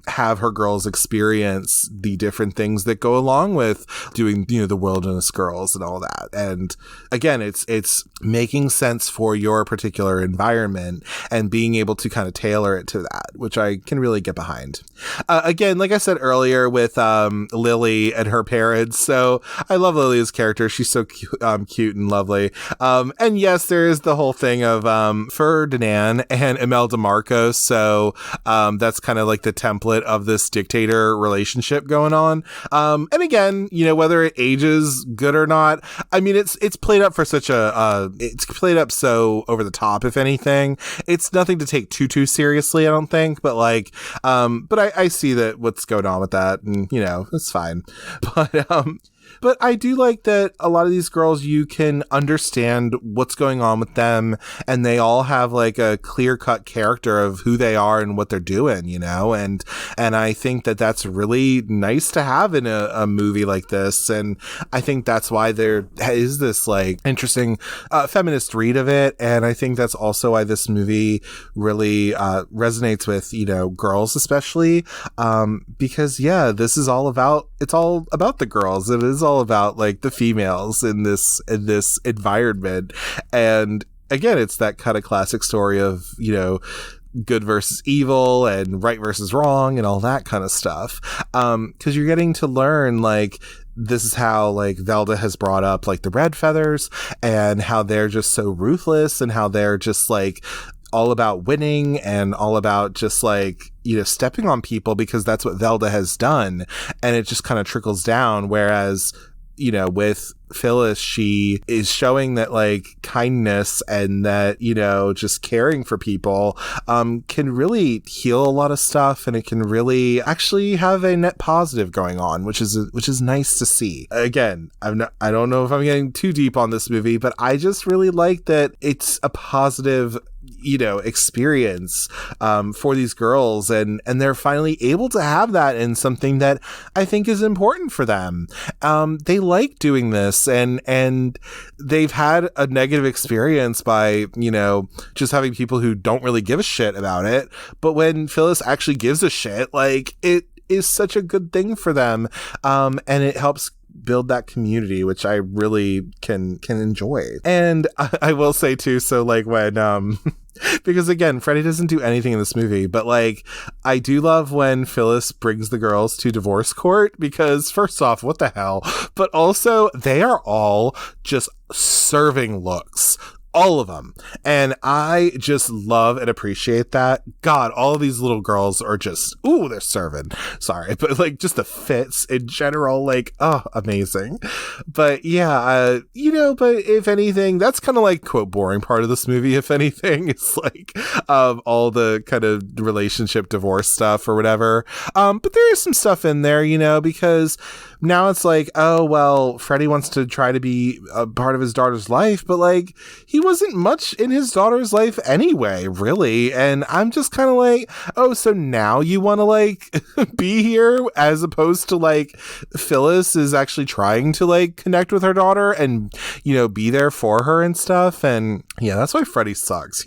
have her girls experience the different things that go along with doing the Wilderness Girls and all that. And again, it's making sense for your particular environment and being able to kind of tailor it to that, which I can really get behind. Again, like I said earlier with Lily and her parents, so I love Lily's character. She's so cute and lovely. And yes, there is the whole thing of Ferdinand and Imelda Marcos, so that's kind of like the template of this dictator relationship going on. And again, whether it ages good or not, I mean, it's played up for such it's played up so over the top, if anything. It's nothing to take too seriously, I don't think, but like, but I see that what's going on with that, and it's fine. But I do like that a lot of these girls, you can understand what's going on with them, and they all have like a clear-cut character of who they are and what they're doing, and I think that that's really nice to have in a movie like this. And I think that's why there is this like interesting feminist read of it, and I think that's also why this movie really resonates with girls especially, because this is all about the girls. It is all about like the females in this environment. And again, it's that kind of classic story of good versus evil and right versus wrong and all that kind of stuff, because you're getting to learn like this is how like Velda has brought up like the Red Feathers, and how they're just so ruthless, and how they're just like all about winning and all about just like stepping on people because that's what Velda has done, and it just kind of trickles down. Whereas with Phyllis, she is showing that like kindness and that just caring for people can really heal a lot of stuff, and it can really actually have a net positive going on, which is nice to see. Again, I don't know if I'm getting too deep on this movie, but I just really like that it's a positive experience for these girls, and they're finally able to have that in something that I think is important for them. They like doing this, and they've had a negative experience by just having people who don't really give a shit about it. But when Phyllis actually gives a shit, like, it is such a good thing for them, and it helps build that community, which I really can enjoy. And I will say too, so like when because again, Freddie doesn't do anything in this movie, but like I do love when Phyllis brings the girls to divorce court, because first off, what the hell, but also they are all just serving looks, all of them, and I just love and appreciate that. God, all of these little girls are just, ooh, they're serving. Sorry, but like just the fits in general, like, oh, amazing. But yeah, but if anything, that's kind of like quote boring part of this movie. If anything, it's like all the kind of relationship divorce stuff or whatever. But there is some stuff in there, because now it's like, oh well, Freddie wants to try to be a part of his daughter's life, but like he he wasn't much in his daughter's life anyway, really. And I'm just kind of like, oh, so now you want to like be here, as opposed to like Phyllis is actually trying to like connect with her daughter and, you know, be there for her and stuff. And yeah, that's why Freddy sucks.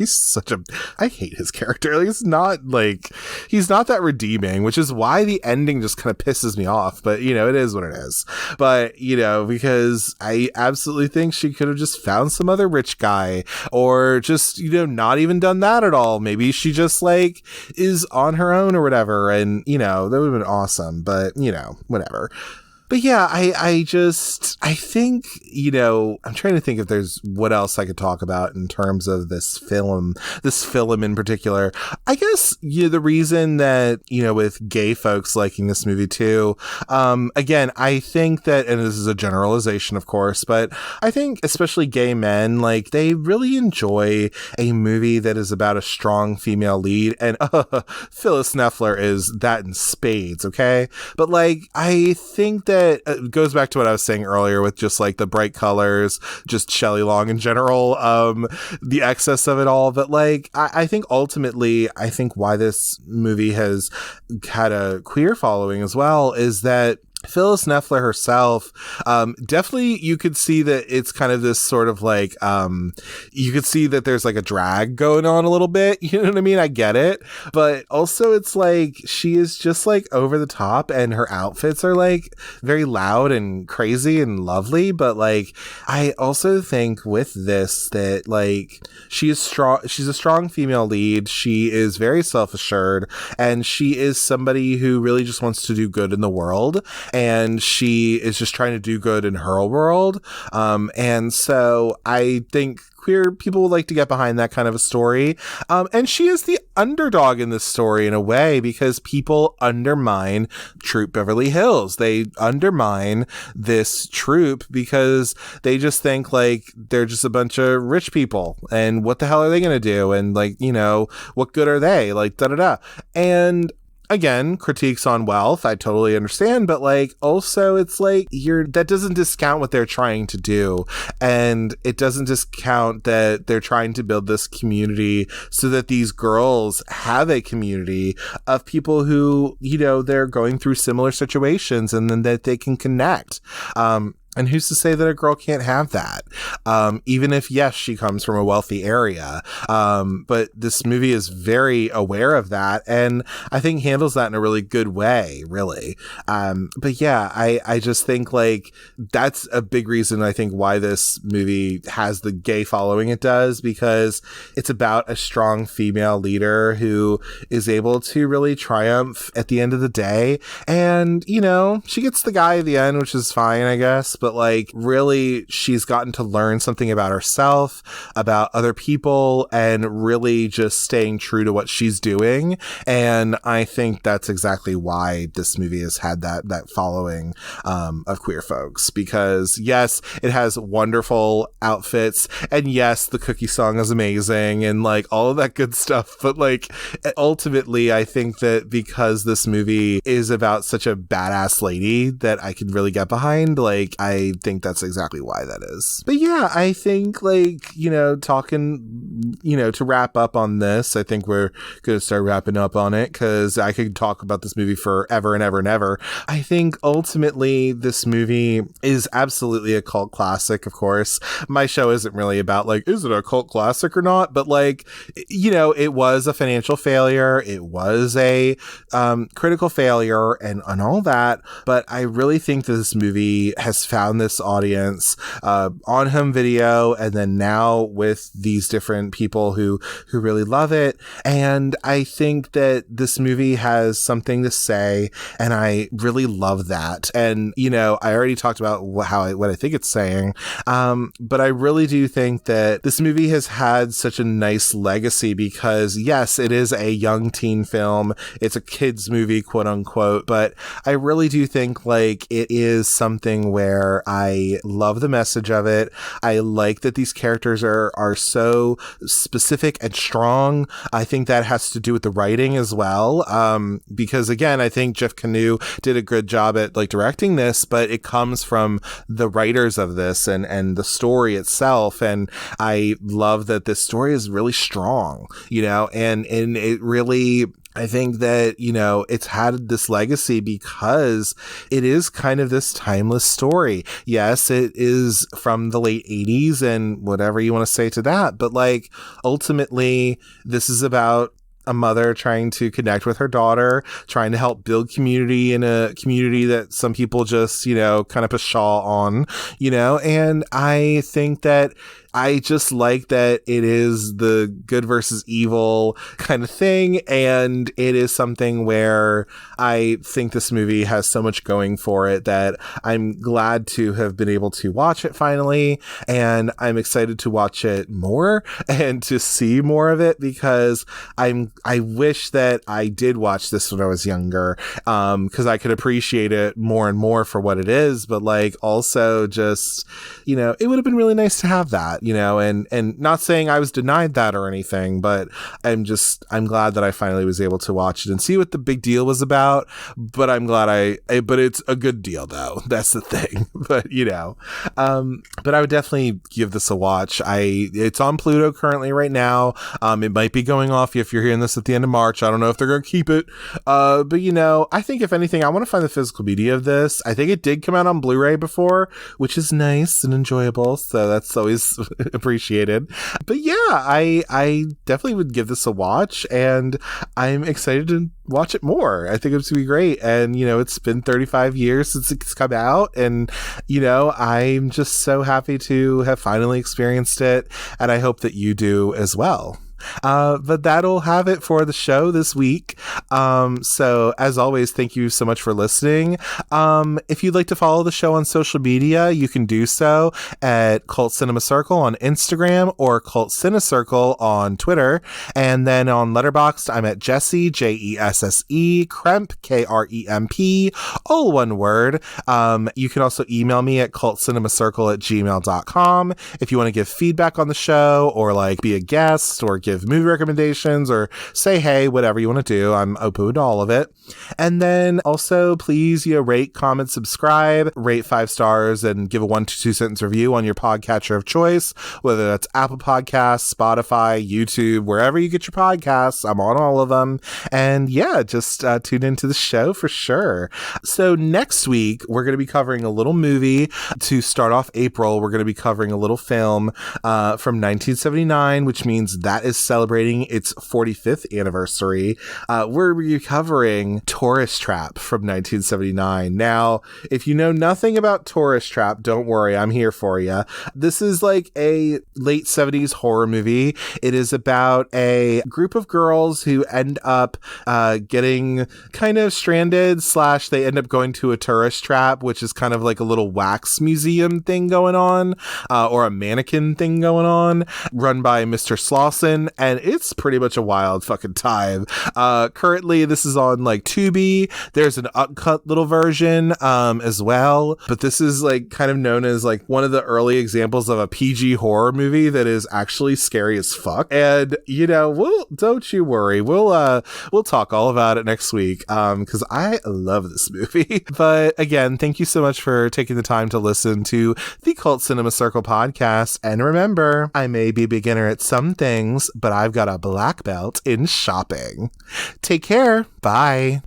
I hate his character. Like, he's not that redeeming, which is why the ending just kind of pisses me off. But, you know, it is what it is. But, you know, because I absolutely think she could have just found some other rich guy, or just, you know, not even done that at all. Maybe she just like is on her own or whatever. And, you know, that would have been awesome. But, you know, whatever. But yeah, I think, you know, I'm trying to think if there's what else I could talk about in terms of this film in particular. I guess, you know, the reason that, you know, with gay folks liking this movie too, again, I think that, and this is a generalization, of course, but I think especially gay men, like, they really enjoy a movie that is about a strong female lead. And Phyllis Neffler is that in spades, okay? But like, I think that it goes back to what I was saying earlier with just like the bright colors, just Shelley Long in general, the excess of it all. But like, I think ultimately, I think why this movie has had a queer following as well is that Phyllis Neffler herself, definitely you could see that it's kind of this sort of like, you could see that there's like a drag going on a little bit, you know what I mean? I get it. But also it's like, she is just like over the top, and her outfits are like very loud and crazy and lovely. But like, I also think with this that like, she's a strong female lead. She is very self-assured, and she is somebody who really just wants to do good in the world. And she is just trying to do good in her world. And so I think queer people would like to get behind that kind of a story. And she is the underdog in this story in a way, because people undermine Troop Beverly Hills. They undermine this troop because they just think like they're just a bunch of rich people, and what the hell are they going to do? And like, you know, what good are they? Like, da-da-da. And again, critiques on wealth, I totally understand, but like, also it's like, that doesn't discount what they're trying to do. And it doesn't discount that they're trying to build this community so that these girls have a community of people who, you know, they're going through similar situations, and then that they can connect. And who's to say that a girl can't have that? Even if, yes, she comes from a wealthy area. But this movie is very aware of that, and I think handles that in a really good way, really. But yeah, I just think like that's a big reason I think why this movie has the gay following it does, because it's about a strong female leader who is able to really triumph at the end of the day. And, you know, she gets the guy at the end, which is fine, I guess. But like, really, she's gotten to learn something about herself, about other people, and really just staying true to what she's doing. And I think that's exactly why this movie has had that following of queer folks, because yes, it has wonderful outfits, and yes, the cookie song is amazing, and like all of that good stuff. But like, ultimately, I think that because this movie is about such a badass lady that I could really get behind, like, I think that's exactly why that is. But yeah, I think like, you know, talking, you know, to wrap up on this, I think we're going to start wrapping up on it, because I could talk about this movie forever and ever and ever. I think ultimately this movie is absolutely a cult classic. Of course, my show isn't really about like, is it a cult classic or not? But like, you know, it was a financial failure. It was a critical failure and all that. But I really think that this movie has found this audience on home video, and then now with these different people who really love it. And I think that this movie has something to say, and I really love that. And, you know, I already talked about what I think it's saying, but I really do think that this movie has had such a nice legacy, because yes, it is a young teen film, it's a kids movie, quote unquote, but I really do think like it is something where there. I love the message of it. I like that these characters are so specific and strong. I think that has to do with the writing as well. Because again, I think Jeff Kanew did a good job at like directing this, but it comes from the writers of this and the story itself. And I love that this story is really strong, you know, and it really, I think that, you know, it's had this legacy because it is kind of this timeless story. Yes, it is from the late 80s and whatever you want to say to that. But like, ultimately, this is about a mother trying to connect with her daughter, trying to help build community in a community that some people just, you know, kind of pshaw on, you know, and I think that I just like that it is the good versus evil kind of thing. And it is something where I think this movie has so much going for it that I'm glad to have been able to watch it finally. And I'm excited to watch it more and to see more of it because I wish that I did watch this when I was younger. Cause I could appreciate it more and more for what it is, but like also just, you know, it would have been really nice to have that. You know, and not saying I was denied that or anything, but I'm glad that I finally was able to watch it and see what the big deal was about. But I'm glad but it's a good deal though. That's the thing. But you know, but I would definitely give this a watch. It's on Pluto currently right now. It might be going off if you're hearing this at the end of March. I don't know if they're going to keep it. But you know, I think if anything, I want to find the physical media of this. I think it did come out on Blu-ray before, which is nice and enjoyable. So that's always appreciated. But yeah, I definitely would give this a watch and I'm excited to watch it more. I think it's gonna be great. And you know, it's been 35 years since it's come out and you know, I'm just so happy to have finally experienced it and I hope that you do as well. But that'll have it for the show this week. So as always, thank you so much for listening. If you'd like to follow the show on social media, you can do so at Cult Cinema Circle on Instagram or Cult Cine Circle on Twitter. And then on Letterboxd, I'm at Jesse, Jesse, Kremp, Kremp, all one word. You can also email me at cultcinemacircle@gmail.com if you want to give feedback on the show or like be a guest or give movie recommendations or say hey, whatever you want to do. I'm open to all of it. And then also please, you know, rate, comment, subscribe, rate 5 stars and give a 1 to 2 sentence review on your podcatcher of choice, whether that's Apple Podcasts, Spotify, YouTube, wherever you get your podcasts. I'm on all of them. And yeah, just tune into the show for sure. So next week, we're going to be covering a little movie to start off April. We're going to be covering a little film from 1979, which means that is celebrating its 45th anniversary. We're recovering Tourist Trap from 1979. Now, if you know nothing about Tourist Trap, don't worry, I'm here for you. This is like a late 70s horror movie. It is about a group of girls who end up getting kind of stranded / they end up going to a tourist trap, which is kind of like a little wax museum thing going on, or a mannequin thing going on, run by Mr. Slauson. And it's pretty much a wild fucking time. Currently, this is on like Tubi. There's an uncut little version as well. But this is like kind of known as like one of the early examples of a PG horror movie that is actually scary as fuck. And you know, don't you worry. We'll talk all about it next week because I love this movie. But again, thank you so much for taking the time to listen to the Cult Cinema Circle podcast. And remember, I may be a beginner at some things, but I've got a black belt in shopping. Take care. Bye.